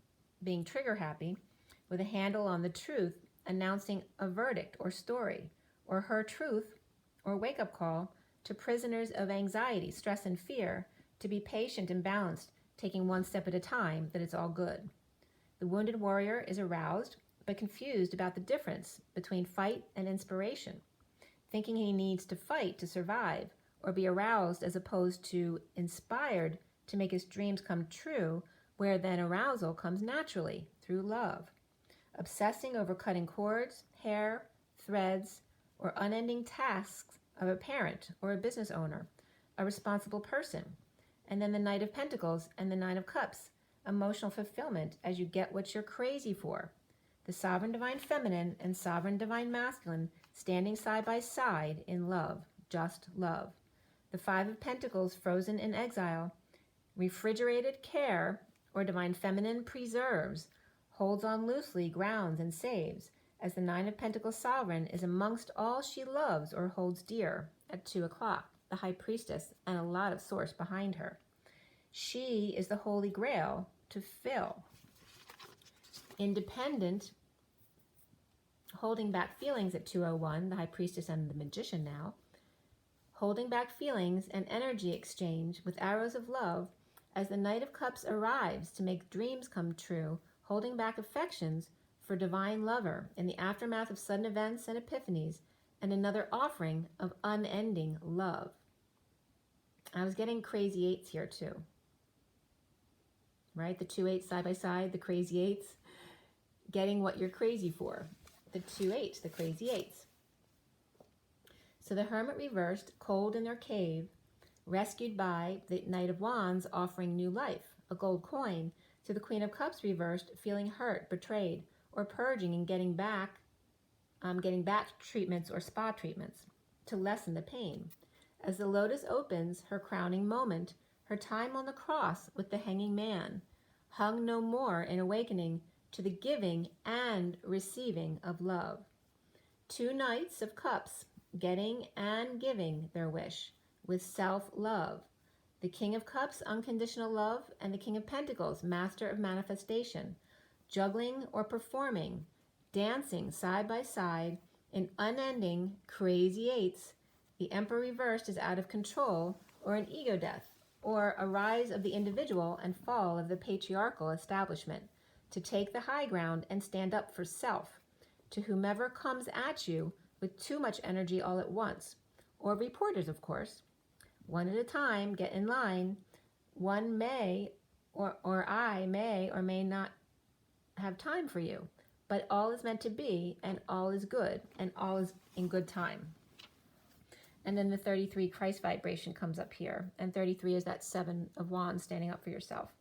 being trigger happy, with a handle on the truth, announcing a verdict or story, or her truth, or wake-up call to prisoners of anxiety, stress, and fear, to be patient and balanced, taking one step at a time, that it's all good. The Wounded Warrior is aroused, but confused about the difference between fight and inspiration, thinking he needs to fight to survive, or be aroused as opposed to inspired to make his dreams come true, where then arousal comes naturally through love. Obsessing over cutting cords, hair, threads, or unending tasks of a parent or a business owner, a responsible person. And then the Knight of Pentacles and the 9 of Cups, emotional fulfillment as you get what you're crazy for. The Sovereign Divine Feminine and Sovereign Divine Masculine standing side by side in love, just love. The 5 of Pentacles frozen in exile, refrigerated care, or Divine Feminine preserves, holds on loosely, grounds, and saves, as the 9 of Pentacles Sovereign is amongst all she loves or holds dear at 2 o'clock, the High Priestess, and a lot of source behind her. She is the Holy Grail to fill. Independent, holding back feelings at 2:01, the High Priestess and the Magician now, holding back feelings and energy exchange with arrows of love as the Knight of Cups arrives to make dreams come true, holding back affections for divine lover in the aftermath of sudden events and epiphanies, and another offering of unending love. I was getting crazy 8s here too. right? The 2 8s side by side, the crazy 8s, getting what you're crazy for. The 2 8s, the crazy 8s. So the Hermit reversed, cold in their cave, rescued by the Knight of Wands offering new life, a gold coin, to the Queen of Cups reversed, feeling hurt, betrayed, or purging and getting back treatments or spa treatments to lessen the pain. As the Lotus opens, her crowning moment, her time on the cross with the hanging man, hung no more in awakening to the giving and receiving of love. 2 Knights of Cups, getting and giving their wish with self-love. The King of Cups, unconditional love, and the King of Pentacles, master of manifestation, juggling or performing, dancing side by side in unending crazy 8s. The Emperor reversed is out of control, or an ego death, or a rise of the individual and fall of the patriarchal establishment, to take the high ground and stand up for self, to whomever comes at you with too much energy all at once, or reporters, of course. One at a time, get in line. One may, or I may or may not have time for you, but all is meant to be, and all is good, and all is in good time. And then the 33 Christ vibration comes up here, and 33 is that 7 of Wands, standing up for yourself.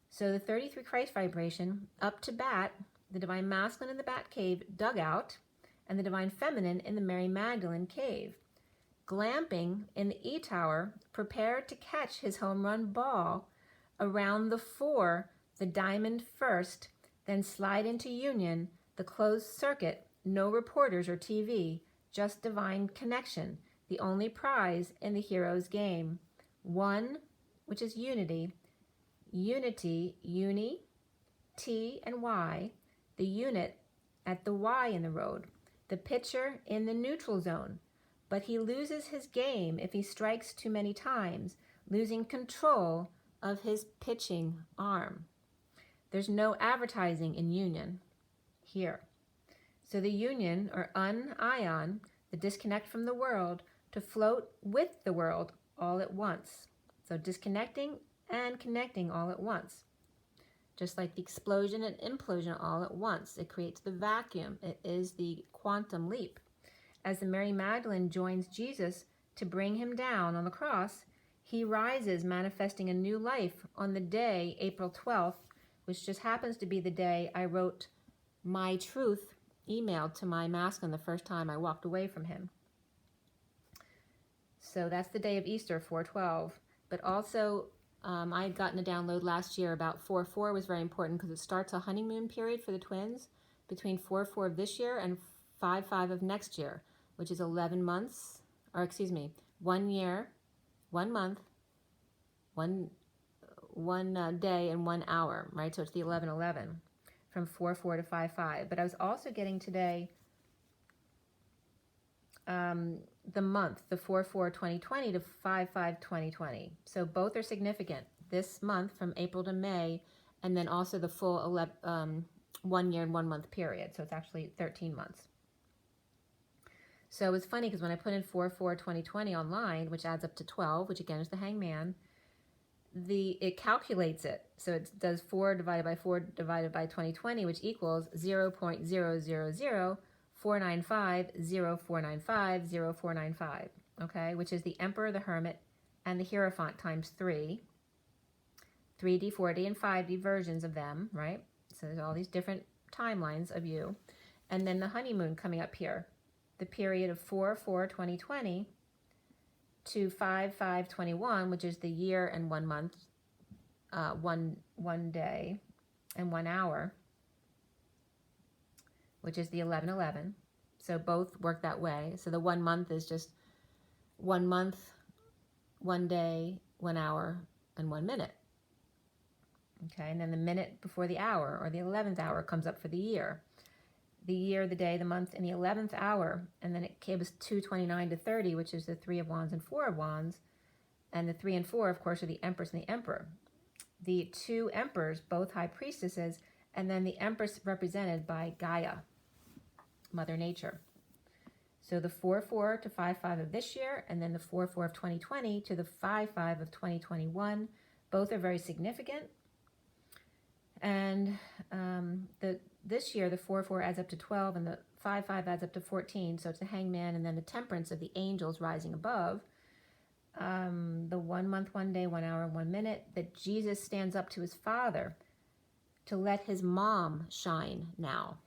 So the 33 Christ vibration, up to bat, the Divine Masculine in the Bat Cave dugout, and the Divine Feminine in the Mary Magdalene cave. Glamping in the E-Tower, prepared to catch his home run ball around the 4, the diamond first, then slide into union, the closed circuit, no reporters or TV, just divine connection, the only prize in the hero's game. 1, which is unity, uni, T and Y, the unit at the Y in the road, the pitcher in the neutral zone. But he loses his game if he strikes too many times, losing control of his pitching arm. There's no advertising in union here. So the union, or un-ion, the disconnect from the world, to float with the world all at once. So disconnecting and connecting all at once. Just like the explosion and implosion all at once. It creates the vacuum. It is the quantum leap. As the Mary Magdalene joins Jesus to bring him down on the cross, he rises, manifesting a new life on the day, April 12th, which just happens to be the day I wrote my truth email to my masculine the first time I walked away from him. So that's the day of Easter, 4/12. But also, I had gotten a download last year about 4/4 was very important because it starts a honeymoon period for the twins between 4/4 of this year and 5/5 of next year, which is 11 months, or excuse me, 1 year, 1 month, one day and 1 hour, right? So it's the 11/11 from 4/4 to 5/5. But I was also getting today the month, the 4/4/2020 to 5/5/2020. So both are significant this month from April to May, and then also the full 1 year and 1 month period. So it's actually 13 months. So it's funny because when I put in 4/4/2020 online, which adds up to 12, which again is the hangman, it calculates it. So it does 4 divided by 4 divided by 2020, which equals 0.000,495,0495,0495, okay, which is the Emperor, the Hermit, and the Hierophant times 3, 3D, 4D, and 5D versions of them, right? So there's all these different timelines of you. And then the honeymoon coming up here, the period of 4/4/2020 to 5/5/21, which is the year and 1 month, one day and 1 hour, which is the 11/11. So both work that way. So the 1 month is just 1 month, 1 day, 1 hour, and 1 minute. Okay, and then the minute before the hour, or the 11th hour, comes up for the year. The year, the day, the month, and the 11th hour, and then it gives 2/29 to 30, which is the 3 of Wands and 4 of Wands, and the 3 and 4, of course, are the Empress and the Emperor. The 2 Emperors, both High Priestesses, and then the Empress represented by Gaia, Mother Nature. So the 4/4 to 5/5 of this year, and then the 4/4 of 2020 to the 5/5 of 2021, both are very significant. And this year, the 4-4 adds up to 12, and the 5-5 adds up to 14. So it's the Hangman, and then the Temperance of the angels rising above. The 1 month, 1 day, 1 hour, 1 minute, that Jesus stands up to his Father to let his mom shine now.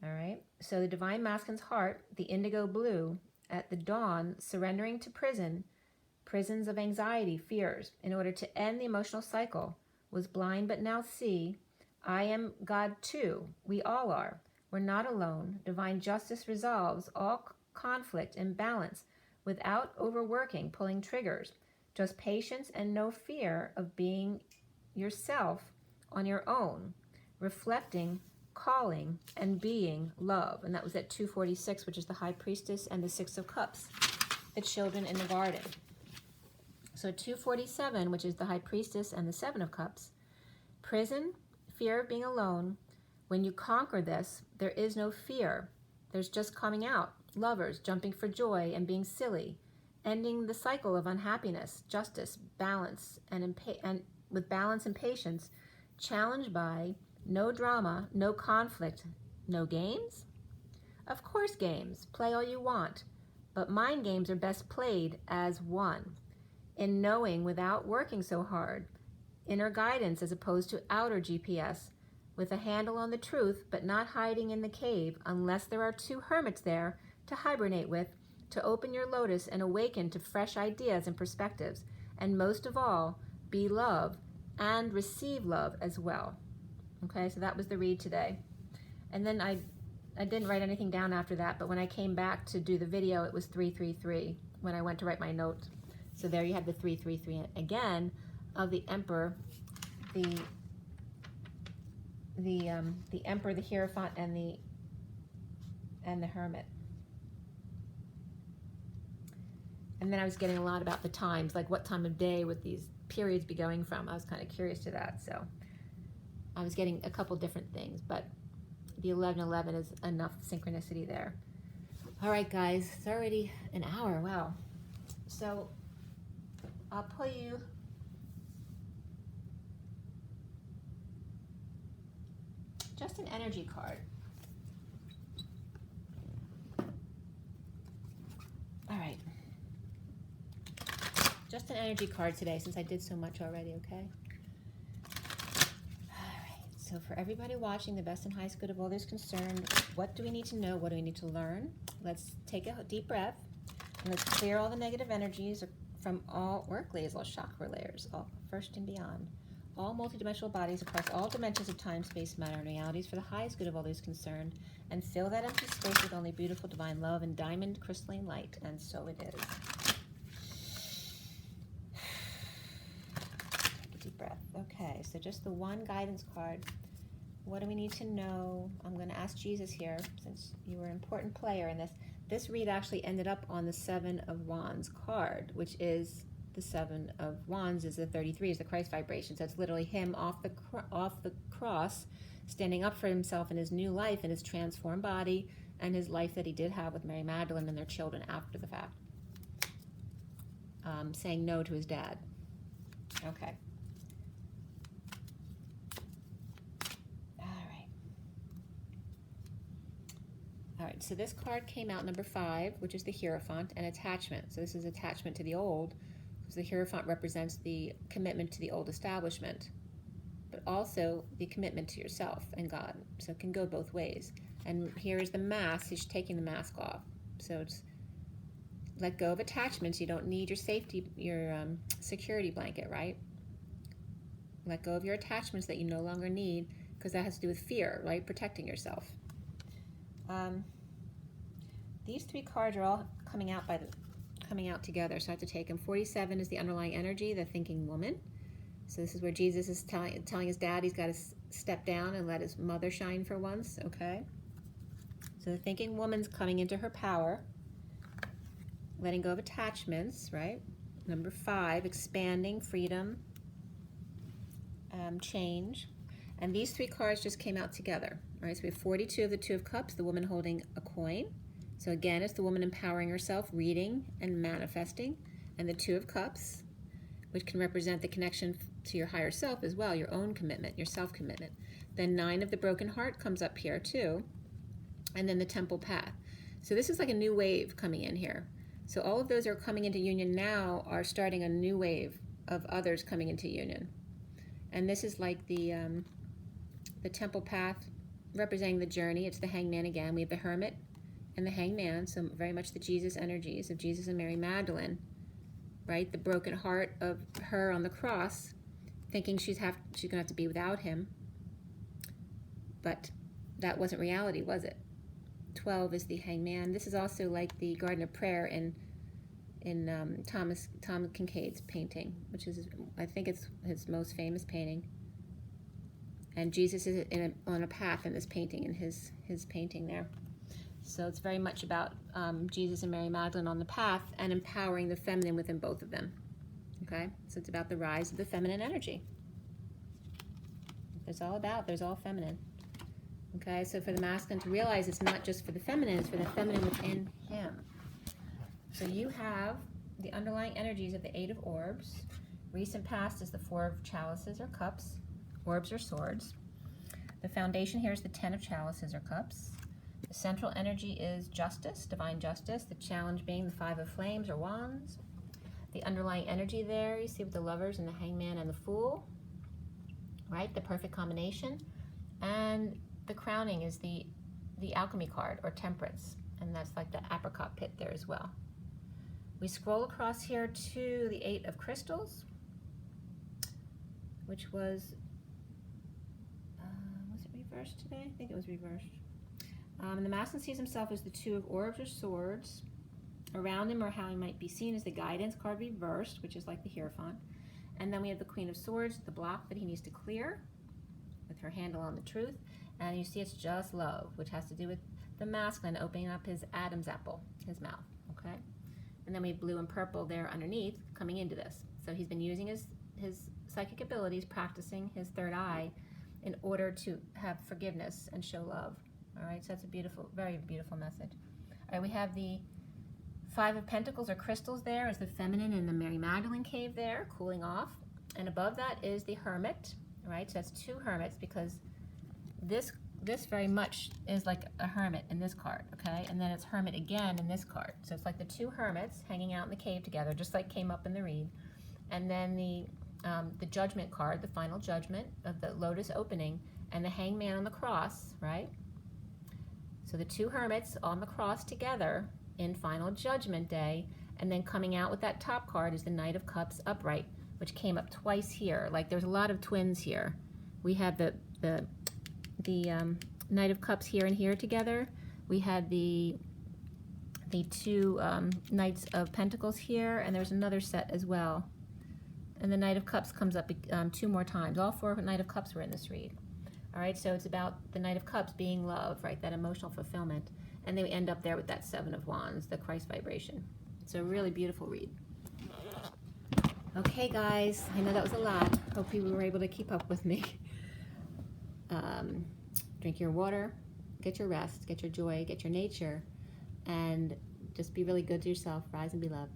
All right. So the Divine Masculine's heart, the indigo blue, at the dawn, surrendering to prisons of anxiety, fears, in order to end the emotional cycle, was blind but now see. I am God too. We all are. We're not alone. Divine justice resolves all conflict and balance without overworking, pulling triggers. Just patience and no fear of being yourself on your own, reflecting, calling, and being love. And that was at 246, which is the High Priestess and the 6 of Cups, the children in the garden. So 247, which is the High Priestess and the 7 of Cups, prison, fear of being alone. When you conquer this, there is no fear. There's just coming out. Lovers, jumping for joy and being silly, ending the cycle of unhappiness, justice, balance, and with balance and patience, challenged by no drama, no conflict, no games? Of course games, play all you want, but mind games are best played as one, in knowing without working so hard, inner guidance as opposed to outer GPS, with a handle on the truth but not hiding in the cave unless there are 2 hermits there to hibernate with, to open your lotus and awaken to fresh ideas and perspectives, and most of all, be love and receive love as well. Okay, so that was the read today. And then I didn't write anything down after that, but when I came back to do the video, it was 333 when I went to write my note. So there you have the 333 again of the Emperor, the Emperor, the Hierophant, and the Hermit. And then I was getting a lot about the times, like what time of day would these periods be going from. I was kind of curious to that, so I was getting a couple different things, but the 1111 is enough synchronicity there. All right, guys, it's already an hour. Wow. So I'll pull you just an energy card. All right. Just an energy card today since I did so much already, okay? All right. So for everybody watching, the best and highest good of all those concerned, what do we need to know? What do we need to learn? Let's take a deep breath and let's clear all the negative energies from all work layers, all chakra layers, all first and beyond, all multidimensional bodies across all dimensions of time, space, matter, and realities for the highest good of all those concerned, and fill that empty space with only beautiful divine love and diamond crystalline light, and so it is. Take a deep breath. Okay, so just the one guidance card. What do we need to know? I'm going to ask Jesus here, since you were an important player in this. This read actually ended up on the 7 of Wands card, which is the 7 of Wands is the 33, is the Christ vibration. So it's literally him off the cross, standing up for himself in his new life, in his transformed body, and his life that he did have with Mary Magdalene and their children after the fact. Saying no to his dad. Okay. All right, so this card came out number 5, which is the Hierophant, and attachment. So this is attachment to the old, because the Hierophant represents the commitment to the old establishment, but also the commitment to yourself and God. So it can go both ways. And here is the mask. He's taking the mask off. So it's let go of attachments. You don't need your safety, your security blanket, right? Let go of your attachments that you no longer need, because that has to do with fear, right? Protecting yourself. These 3 cards are all coming out together, so I have to take them. 47 is the underlying energy, the thinking woman. So this is where Jesus is telling his dad he's got to step down and let his mother shine for once, okay? So the thinking woman's coming into her power, letting go of attachments, right? Number 5, expanding, freedom, change. And these 3 cards just came out together. All right, so we have 42 of the 2 of Cups, the woman holding a coin. So again, it's the woman empowering herself, reading and manifesting. And the 2 of Cups, which can represent the connection to your higher self as well, your own commitment, your self-commitment. Then 9 of the broken heart comes up here too, and then the temple path. So this is like a new wave coming in here. So all of those are coming into union now are starting a new wave of others coming into union. And this is like the temple path representing the journey. It's the hangman again. We have the hermit and the hangman, so very much the Jesus energies of Jesus and Mary Magdalene, right? The broken heart of her on the cross, thinking she's gonna have to be without him. But that wasn't reality, was it? 12 is the hangman. This is also like the Garden of Prayer in Tom Kincaid's painting, which is, I think it's his most famous painting. And Jesus is on a path in this painting, in his painting there. So it's very much about Jesus and Mary Magdalene on the path and empowering the feminine within both of them. Okay, so it's about the rise of the feminine energy. There's all feminine. Okay, so for the masculine to realize it's not just for the feminine, it's for the feminine within him. So you have the underlying energies of the 8 of orbs. Recent past is the 4 of chalices or cups. Orbs or swords. The foundation here is the 10 of chalices or cups. The central energy is justice, divine justice. The challenge being the 5 of flames or wands. The underlying energy there, you see with the lovers and the hangman and the fool. Right, the perfect combination. And the crowning is the alchemy card or temperance. And that's like the apricot pit there as well. We scroll across here to the 8 of crystals, which was it reversed today? I think it was reversed. And the masculine sees himself as the 2 of orbs or swords. Around him, or how he might be seen, is the guidance card reversed, which is like the Hierophant. And then we have the Queen of Swords, the block that he needs to clear with her handle on the truth. And you see it's just love, which has to do with the masculine opening up his Adam's apple, his mouth, okay? And then we have blue and purple there underneath coming into this. So he's been using his psychic abilities, practicing his third eye in order to have forgiveness and show love. All right, so that's a beautiful, very beautiful message. All right, we have the 5 of Pentacles or crystals there is the feminine in the Mary Magdalene cave there, cooling off. And above that is the hermit, all right? So that's 2 hermits because this very much is like a hermit in this card, okay? And then it's hermit again in this card. So it's like the 2 hermits hanging out in the cave together, just like came up in the read. And then the judgment card, the final judgment of the lotus opening, and the hangman on the cross, right? So the 2 hermits on the cross together in final judgment day, and then coming out with that top card is the Knight of Cups upright, which came up twice here. Like there's a lot of twins here. We have the Knight of Cups here and here together. We had the 2 Knights of Pentacles here, and there's another set as well. And the Knight of Cups comes up 2 more times. All 4 Knight of Cups were in this read. All right, so it's about the Knight of Cups being love, right? That emotional fulfillment. And then we end up there with that 7 of Wands, the Christ vibration. So really beautiful read. Okay, guys, I know that was a lot. Hope you were able to keep up with me. Drink your water, get your rest, get your joy, get your nature, and just be really good to yourself. Rise and be loved.